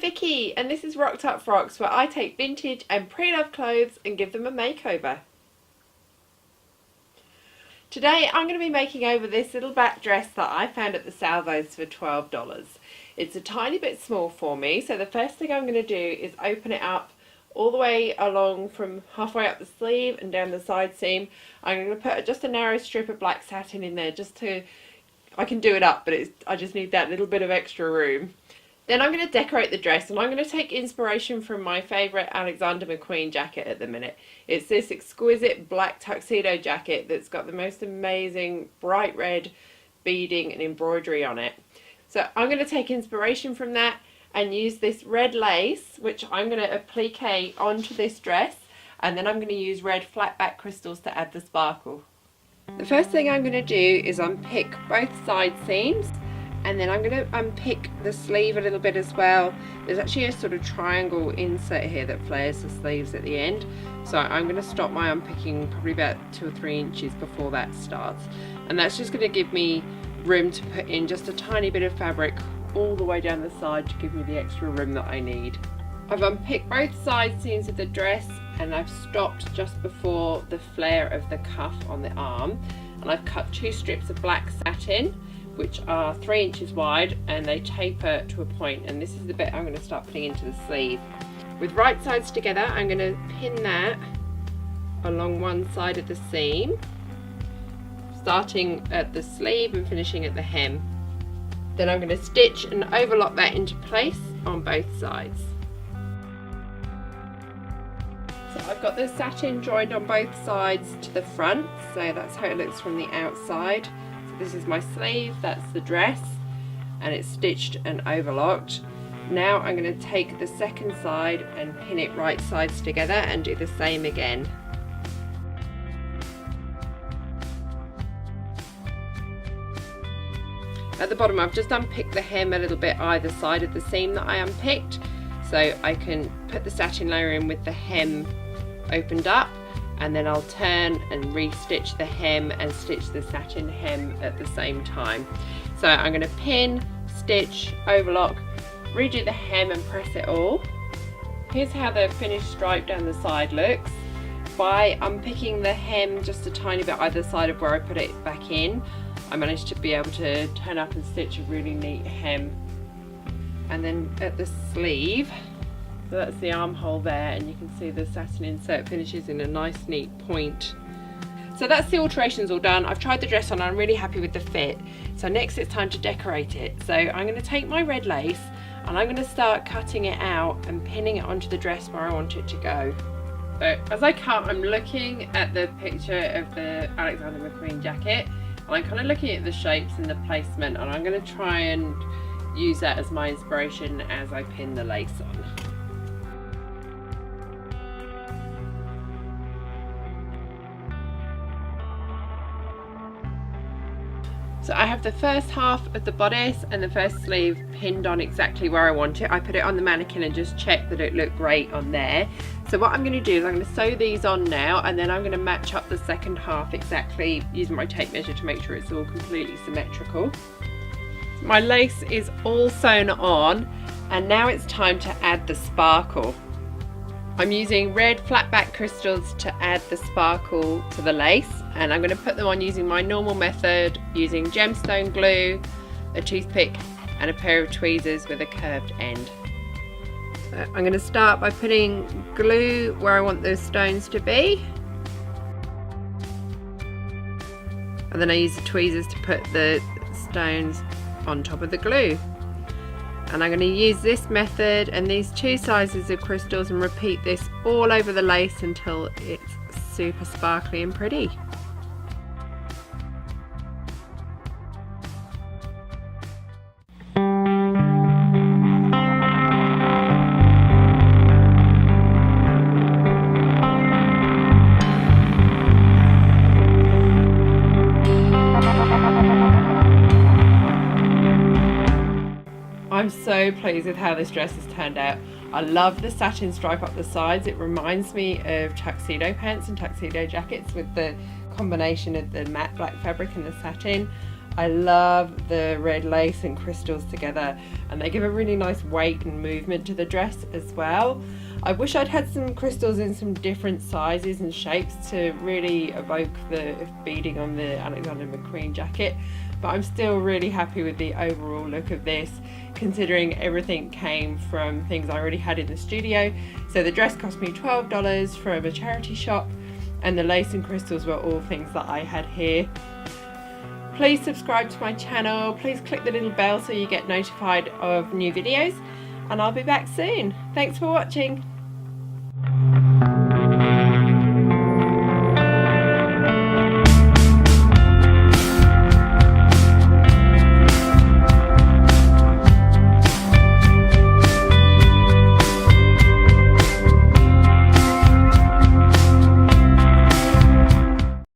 Vicky and this is Rocked Up Frocks, where I take vintage and pre-loved clothes and give them a makeover. Today I'm going to be making over this little black dress that I found at the Salvos for $12. It's a tiny bit small for me, so the first thing I'm going to do is open it up all the way along from halfway up the sleeve and down the side seam. I'm going to put just a narrow strip of black satin in there just to, I can do it up, but I just need that little bit of extra room. Then I'm going to decorate the dress, and I'm going to take inspiration from my favourite Alexander McQueen jacket at the minute. It's this exquisite black tuxedo jacket that's got the most amazing bright red beading and embroidery on it. So I'm going to take inspiration from that and use this red lace, which I'm going to applique onto this dress, and then I'm going to use red flat back crystals to add the sparkle. The first thing I'm going to do is unpick both side seams, and then I'm going to unpick the sleeve a little bit as well. There's actually a sort of triangle insert here that flares the sleeves at the end, so I'm going to stop my unpicking probably about 2 or 3 inches before that starts, and that's just going to give me room to put in just a tiny bit of fabric all the way down the side to give me the extra room that I need. I've unpicked both side seams of the dress, and I've stopped just before the flare of the cuff on the arm, and I've cut 2 strips of black satin which are 3 inches wide, and they taper to a point, and this is the bit I'm going to start putting into the sleeve. With right sides together, I'm going to pin that along one side of the seam, starting at the sleeve and finishing at the hem. Then I'm going to stitch and overlock that into place on both sides. So I've got the satin joined on both sides to the front, so that's how it looks from the outside. This is my sleeve, that's the dress, and it's stitched and overlocked. Now I'm going to take the second side and pin it right sides together and do the same again. At the bottom I've just unpicked the hem a little bit either side of the seam that I unpicked, so I can put the satin layer in with the hem opened up, and then I'll turn and re-stitch the hem and stitch the satin hem at the same time. So I'm going to pin, stitch, overlock, redo the hem and press it all. Here's how the finished stripe down the side looks. By unpicking the hem just a tiny bit either side of where I put it back in, I managed to be able to turn up and stitch a really neat hem. And then at the sleeve, so that's the armhole there, and you can see the satin insert finishes in a nice neat point. So that's the alterations all done. I've tried the dress on and I'm really happy with the fit. So next it's time to decorate it. So I'm going to take my red lace and I'm going to start cutting it out and pinning it onto the dress where I want it to go. So as I cut, I'm looking at the picture of the Alexander McQueen jacket, and I'm kind of looking at the shapes and the placement, and I'm going to try and use that as my inspiration as I pin the lace on. So I have the first half of the bodice and the first sleeve pinned on exactly where I want it. I put it on the mannequin and just checked that it looked great on there. So what I'm going to do is I'm going to sew these on now, and then I'm going to match up the second half exactly using my tape measure to make sure it's all completely symmetrical. My lace is all sewn on, and now it's time to add the sparkle. I'm using red flat back crystals to add the sparkle to the lace, and I'm going to put them on using my normal method, using gemstone glue, a toothpick and a pair of tweezers with a curved end. So I'm going to start by putting glue where I want those stones to be, and then I use the tweezers to put the stones on top of the glue. And I'm going to use this method and these 2 sizes of crystals and repeat this all over the lace until it's super sparkly and pretty. I'm so pleased with how this dress has turned out. I love the satin stripe up the sides. It reminds me of tuxedo pants and tuxedo jackets with the combination of the matte black fabric and the satin. I love the red lace and crystals together, and they give a really nice weight and movement to the dress as well. I wish I'd had some crystals in some different sizes and shapes to really evoke the beading on the Alexander McQueen jacket, but I'm still really happy with the overall look of this, considering everything came from things I already had in the studio. So the dress cost me $12 from a charity shop, and the lace and crystals were all things that I had here. Please subscribe to my channel, please click the little bell so you get notified of new videos, and I'll be back soon. Thanks for watching.